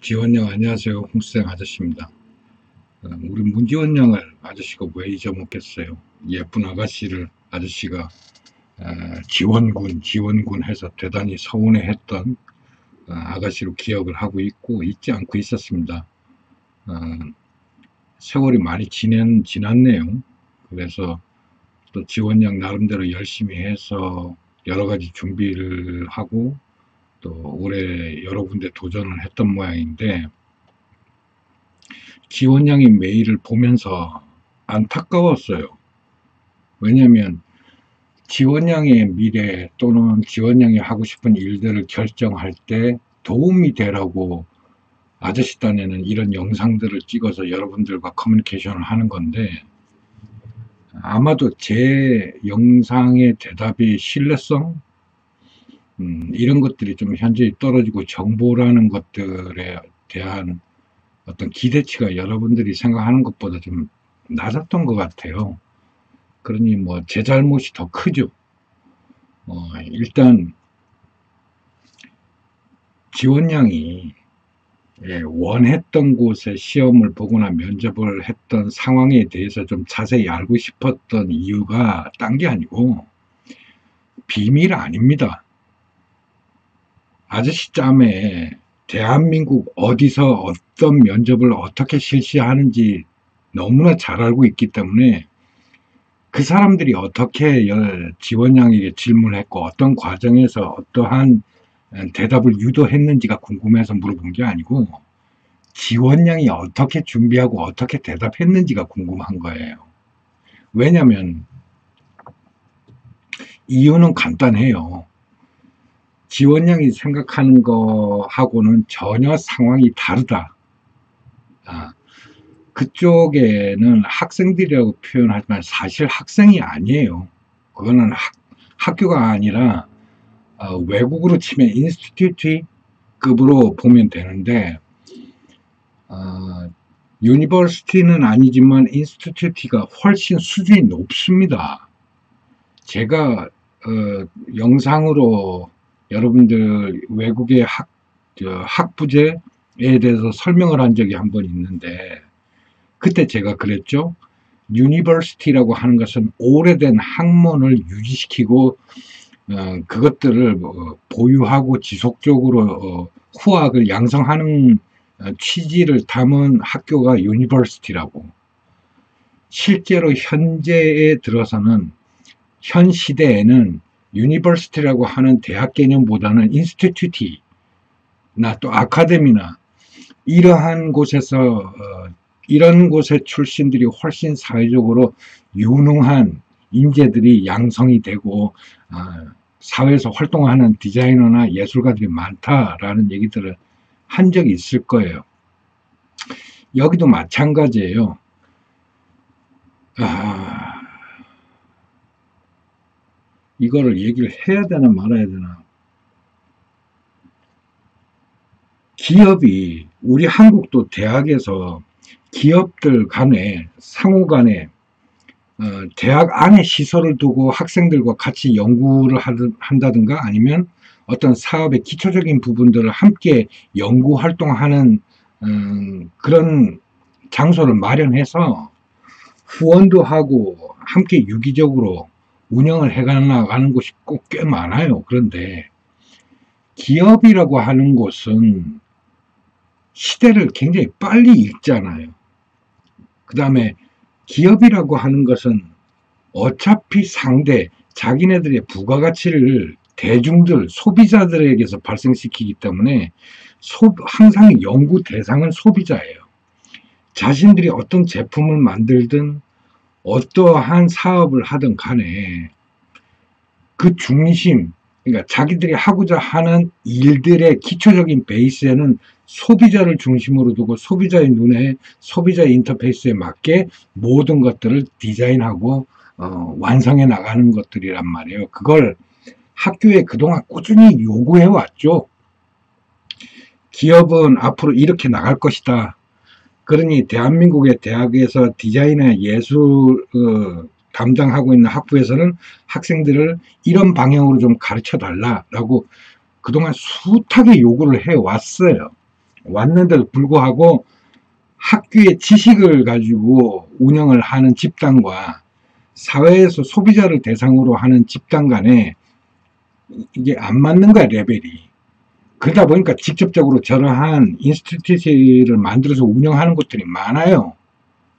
지원영 안녕하세요. 홍수생 아저씨입니다. 우리 문지원영을 아저씨가 왜 잊어먹겠어요. 예쁜 아가씨를 아저씨가 지원군 해서 대단히 서운해했던 아가씨로 기억을 하고 있고 잊지 않고 있었습니다. 어, 세월이 많이 지났네요. 그래서 또 지원영 나름대로 열심히 해서 여러 가지 준비를 하고 또 올해 여러 군데 도전을 했던 모양인데 지원양의 메일을 보면서 안타까웠어요. 왜냐하면 지원양의 미래 또는 지원양이 하고 싶은 일들을 결정할 때 도움이 되라고 아저씨 딴에는 이런 영상들을 찍어서 여러분들과 커뮤니케이션을 하는 건데 아마도 제 영상의 대답이 신뢰성 이런 것들이 좀 현저히 떨어지고 정보라는 것들에 대한 어떤 기대치가 여러분들이 생각하는 것보다 좀 낮았던 것 같아요. 그러니 뭐 제 잘못이 더 크죠. 일단 지원량이 원했던 곳에 시험을 보거나 면접을 했던 상황에 대해서 좀 자세히 알고 싶었던 이유가 딴 게 아니고 비밀 아닙니다. 아저씨 짬에 대한민국 어디서 어떤 면접을 어떻게 실시하는지 너무나 잘 알고 있기 때문에 그 사람들이 어떻게 지원양에게 질문했고 어떤 과정에서 어떠한 대답을 유도했는지가 궁금해서 물어본 게 아니고 지원양이 어떻게 준비하고 어떻게 대답했는지가 궁금한 거예요. 왜냐하면 이유는 간단해요. 지원양이 생각하는 거하고는 전혀 상황이 다르다. 그쪽에는 학생들이라고 표현하지만 사실 학생이 아니에요. 그거는 학교가 아니라 외국으로 치면 인스티튜트급으로 보면 되는데 유니버시티는 아니지만 인스티튜트가 훨씬 수준이 높습니다. 제가 영상으로 여러분들 외국의 학부제에 대해서 설명을 한 적이 한 번 있는데 그때 제가 그랬죠. 유니버시티라고 하는 것은 오래된 학문을 유지시키고 그것들을 보유하고 지속적으로 후학을 양성하는 취지를 담은 학교가 유니버시티라고. 실제로 현재에 들어서는 현 시대에는 유니버시티라고 하는 대학 개념보다는 인스티튜트나 또 아카데미나 이러한 곳에서 이런 곳의 출신들이 훨씬 사회적으로 유능한 인재들이 양성이 되고 사회에서 활동하는 디자이너나 예술가들이 많다라는 얘기들을 한 적이 있을 거예요. 여기도 마찬가지예요. 이거를 얘기를 해야 되나 말아야 되나. 기업이 우리 한국도 대학에서 기업들 간에 상호 간에 대학 안에 시설을 두고 학생들과 같이 연구를 한다든가 아니면 어떤 사업의 기초적인 부분들을 함께 연구 활동하는 그런 장소를 마련해서 후원도 하고 함께 유기적으로 운영을 해나가는 곳이 꼭 꽤 많아요. 그런데 기업이라고 하는 곳은 시대를 굉장히 빨리 읽잖아요. 그 다음에 기업이라고 하는 것은 어차피 자기네들의 부가가치를 대중들, 소비자들에게서 발생시키기 때문에 항상 연구 대상은 소비자예요. 자신들이 어떤 제품을 만들든 어떠한 사업을 하든 간에 그 중심, 그러니까 자기들이 하고자 하는 일들의 기초적인 베이스에는 소비자를 중심으로 두고 소비자의 눈에 소비자의 인터페이스에 맞게 모든 것들을 디자인하고 완성해 나가는 것들이란 말이에요. 그걸 학교에 그동안 꾸준히 요구해 왔죠. 기업은 앞으로 이렇게 나갈 것이다. 그러니 대한민국의 대학에서 디자인의 예술 담당하고 있는 학부에서는 학생들을 이런 방향으로 좀 가르쳐 달라라고 그동안 숱하게 요구를 해 왔어요. 왔는데도 불구하고 학교의 지식을 가지고 운영을 하는 집단과 사회에서 소비자를 대상으로 하는 집단 간에 이게 안 맞는 거야, 레벨이. 그러다 보니까 직접적으로 저러한 인스티튜트를 만들어서 운영하는 곳들이 많아요,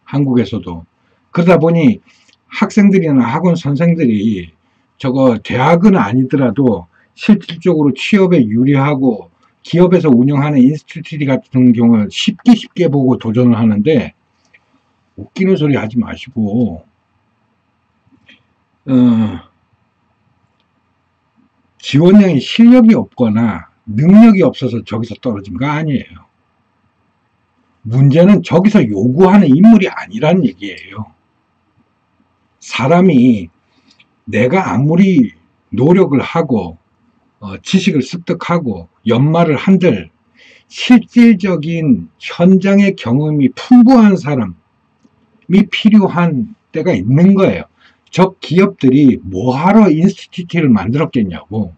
한국에서도. 그러다 보니 학생들이나 학원 선생들이 저거 대학은 아니더라도 실질적으로 취업에 유리하고 기업에서 운영하는 인스티튜트 같은 경우는 쉽게 보고 도전을 하는데, 웃기는 소리 하지 마시고 지원량이 실력이 없거나 능력이 없어서 저기서 떨어진 거 아니에요. 문제는 저기서 요구하는 인물이 아니란 얘기예요. 사람이 내가 아무리 노력을 하고 지식을 습득하고 연마를 한들 실질적인 현장의 경험이 풍부한 사람이 필요한 때가 있는 거예요. 저 기업들이 뭐하러 인스티튜트를 만들었겠냐고.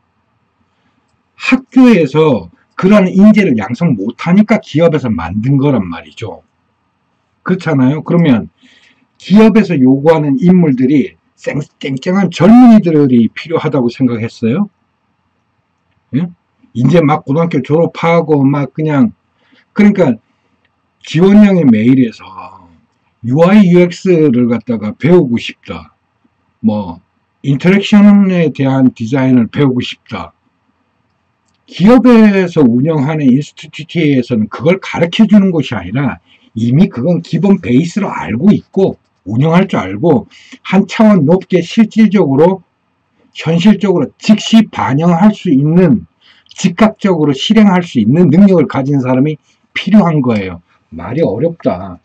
학교에서 그런 인재를 양성 못하니까 기업에서 만든 거란 말이죠. 그렇잖아요. 그러면 기업에서 요구하는 인물들이 땡땡한 젊은이들이 필요하다고 생각했어요. 예? 이제 막 고등학교 졸업하고 막 그냥, 그러니까 지원량의 메일에서 UI UX를 갖다가 배우고 싶다, 뭐 인터랙션에 대한 디자인을 배우고 싶다. 기업에서 운영하는 인스티튜트에서는 그걸 가르쳐 주는 것이 아니라 이미 그건 기본 베이스로 알고 있고 운영할 줄 알고 한 차원 높게 실질적으로 현실적으로 즉시 반영할 수 있는, 즉각적으로 실행할 수 있는 능력을 가진 사람이 필요한 거예요. 말이 어렵다.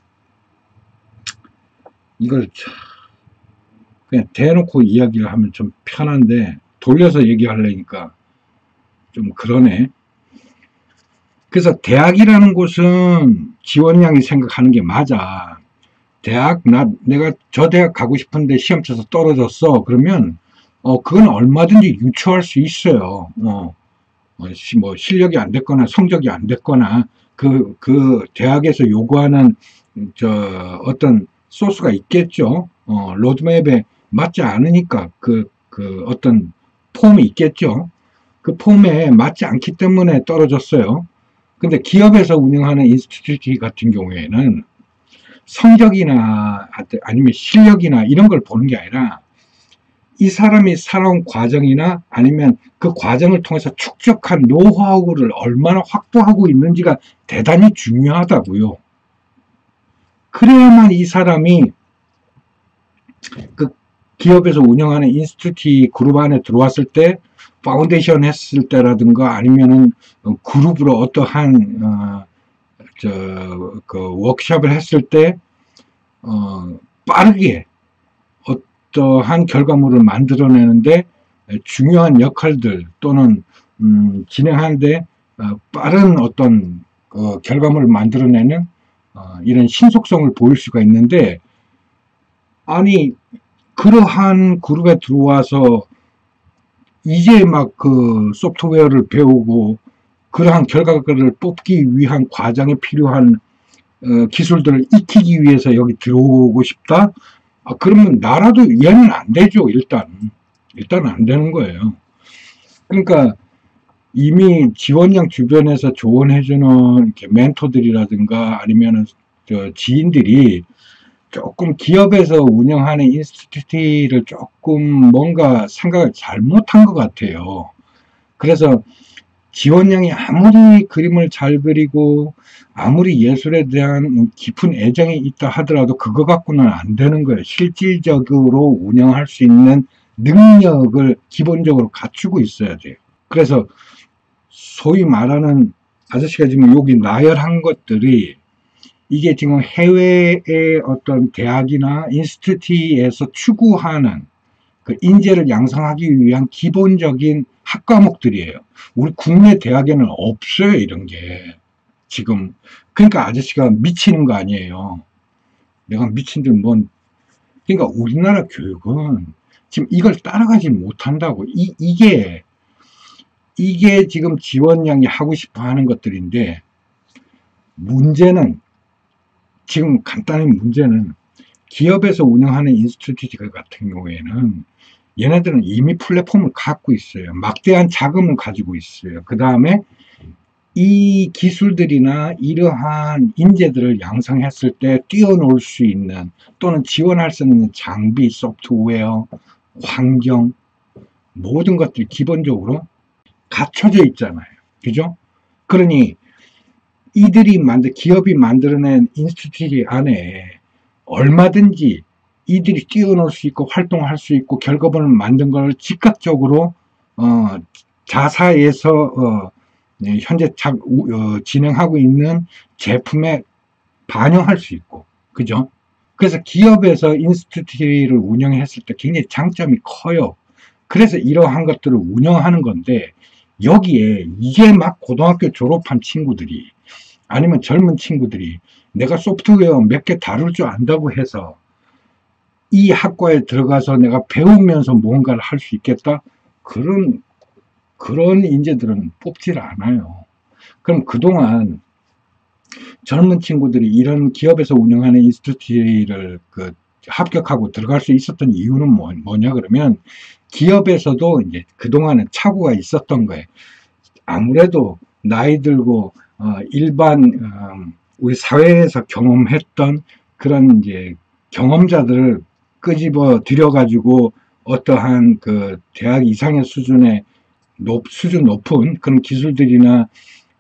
이걸 그냥 대놓고 이야기를 하면 좀 편한데 돌려서 얘기하려니까 좀 그러네. 그래서 대학이라는 곳은 지원량이 생각하는 게 맞아. 대학, 내가 저 대학 가고 싶은데 시험 쳐서 떨어졌어. 그러면 그건 얼마든지 유추할 수 있어요. 뭐 실력이 안 됐거나 성적이 안 됐거나 그 대학에서 요구하는 어떤 소스가 있겠죠. 로드맵에 맞지 않으니까 그 어떤 폼이 있겠죠. 그 폼에 맞지 않기 때문에 떨어졌어요. 근데 기업에서 운영하는 인스티튜트 같은 경우에는 성적이나 아니면 실력이나 이런 걸 보는 게 아니라 이 사람이 살아온 과정이나 아니면 그 과정을 통해서 축적한 노하우를 얼마나 확보하고 있는지가 대단히 중요하다고요. 그래야만 이 사람이 그 기업에서 운영하는 인스티튜트 그룹 안에 들어왔을 때 파운데이션 했을 때라든가 아니면은 그룹으로 어떠한 워크숍을 했을 때 빠르게 어떠한 결과물을 만들어내는데 중요한 역할들 또는 진행하는데 빠른 어떤 결과물을 만들어내는 이런 신속성을 보일 수가 있는데, 아니 그러한 그룹에 들어와서 이제 막 그 소프트웨어를 배우고 그러한 결과를 뽑기 위한 과정에 필요한 기술들을 익히기 위해서 여기 들어오고 싶다? 그러면 나라도 얘는 안 되죠. 일단 안 되는 거예요. 그러니까 이미 지원량 주변에서 조언해주는 이렇게 멘토들이라든가 아니면 지인들이 조금 기업에서 운영하는 인스티튜트를 조금 뭔가 생각을 잘못한 것 같아요. 그래서 지원량이 아무리 그림을 잘 그리고 아무리 예술에 대한 깊은 애정이 있다 하더라도 그거 갖고는 안 되는 거예요. 실질적으로 운영할 수 있는 능력을 기본적으로 갖추고 있어야 돼요. 그래서 소위 말하는 아저씨가 지금 여기 나열한 것들이 이게 지금 해외의 어떤 대학이나 인스티튜트에서 추구하는 그 인재를 양성하기 위한 기본적인 학과목들이에요. 우리 국내 대학에는 없어요, 이런 게. 지금. 그러니까 아저씨가 미치는 거 아니에요. 내가 미친 줄 뭔. 그러니까 우리나라 교육은 지금 이걸 따라가지 못한다고. 이게 지금 지원량이 하고 싶어 하는 것들인데, 문제는, 지금 간단한 문제는 기업에서 운영하는 인스티튜트 같은 경우에는 얘네들은 이미 플랫폼을 갖고 있어요. 막대한 자금을 가지고 있어요. 그 다음에 이 기술들이나 이러한 인재들을 양성했을 때 뛰어놀 수 있는 또는 지원할 수 있는 장비, 소프트웨어, 환경, 모든 것들이 기본적으로 갖춰져 있잖아요. 그죠? 그러니 기업이 만들어낸 인스티튜트 안에 얼마든지 이들이 뛰어놀 수 있고 활동할 수 있고 결과물을 만든 걸 즉각적으로 자사에서 현재 진행하고 있는 제품에 반영할 수 있고, 그죠? 그래서 기업에서 인스티튜트를 운영했을 때 굉장히 장점이 커요. 그래서 이러한 것들을 운영하는 건데, 여기에 이제 막 고등학교 졸업한 친구들이 아니면 젊은 친구들이 내가 소프트웨어 몇 개 다룰 줄 안다고 해서 이 학과에 들어가서 내가 배우면서 뭔가를 할 수 있겠다? 그런 인재들은 뽑질 않아요. 그럼 그동안 젊은 친구들이 이런 기업에서 운영하는 인스티튜트를 합격하고 들어갈 수 있었던 이유는 뭐냐 그러면 기업에서도 이제 그동안은 착오가 있었던 거예요. 아무래도 나이 들고 일반 우리 사회에서 경험했던 그런 이제 경험자들을 끄집어 들여가지고 어떠한 대학 이상의 수준 높은 그런 기술들이나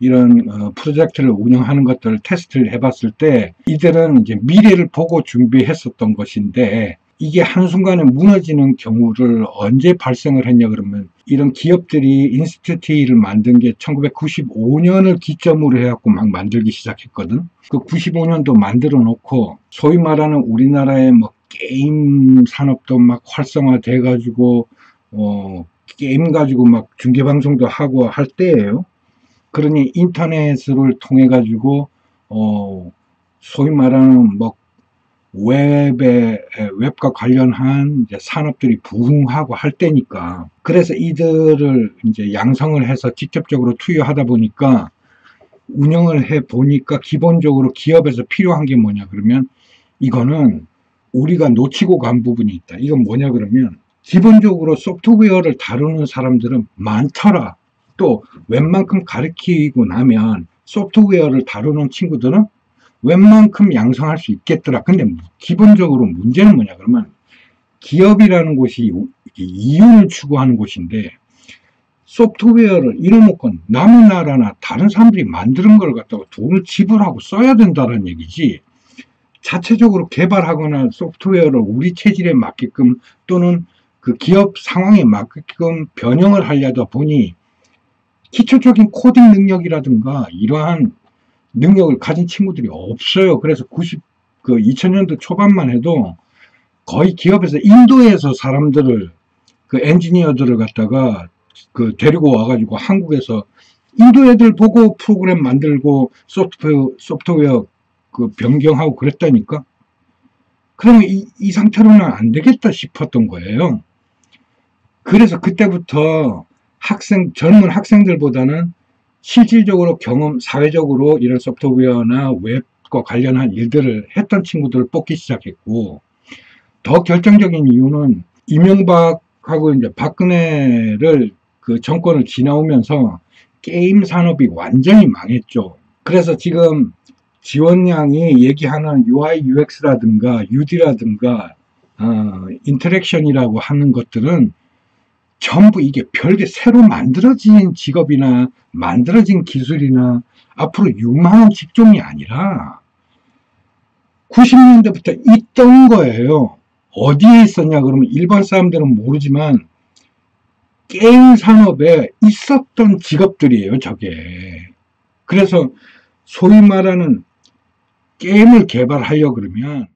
이런 프로젝트를 운영하는 것들을 테스트를 해봤을 때 이들은 이제 미래를 보고 준비했었던 것인데 이게 한순간에 무너지는 경우를 언제 발생을 했냐 그러면 이런 기업들이 인스티튜트를 만든 게 1995년을 기점으로 해갖고 막 만들기 시작했거든. 그 95년도 만들어 놓고 소위 말하는 우리나라의 뭐 게임 산업도 막 활성화돼 가지고 게임 가지고 막 중계방송도 하고 할 때예요. 그러니 인터넷을 통해 가지고 소위 말하는 뭐 웹과 관련한 이제 산업들이 부흥하고 할 때니까 그래서 이들을 이제 양성을 해서 직접적으로 투여하다 보니까 운영을 해 보니까 기본적으로 기업에서 필요한 게 뭐냐 그러면 이거는 우리가 놓치고 간 부분이 있다. 이건 뭐냐 그러면 기본적으로 소프트웨어를 다루는 사람들은 많더라. 또 웬만큼 가르치고 나면 소프트웨어를 다루는 친구들은 웬만큼 양성할 수 있겠더라. 근데 기본적으로 문제는 뭐냐 그러면 기업이라는 곳이 이윤을 추구하는 곳인데 소프트웨어를 이래놓고 남의 나라나 다른 사람들이 만드는 걸 갖다가 돈을 지불하고 써야 된다는 얘기지 자체적으로 개발하거나 소프트웨어를 우리 체질에 맞게끔 또는 그 기업 상황에 맞게끔 변형을 하려다 보니 기초적인 코딩 능력이라든가 이러한 능력을 가진 친구들이 없어요. 그래서 2000년도 초반만 해도 거의 기업에서 인도에서 사람들을 엔지니어들을 갖다가 데리고 와가지고 한국에서 인도 애들 보고 프로그램 만들고 소프트웨어 변경하고 그랬다니까. 그러면 이 상태로는 안 되겠다 싶었던 거예요. 그래서 그때부터 젊은 학생들보다는 실질적으로 사회적으로 이런 소프트웨어나 웹과 관련한 일들을 했던 친구들을 뽑기 시작했고, 더 결정적인 이유는 이명박하고 이제 박근혜를 정권을 지나오면서 게임 산업이 완전히 망했죠. 그래서 지금 지원량이 얘기하는 UI, UX라든가 UD라든가 인터랙션이라고 하는 것들은 전부 이게 별게 새로 만들어진 직업이나 만들어진 기술이나 앞으로 유망한 직종이 아니라 90년대부터 있던 거예요. 어디에 있었냐 그러면 일반 사람들은 모르지만 게임 산업에 있었던 직업들이에요, 저게. 그래서 소위 말하는 게임을 개발하려고 그러면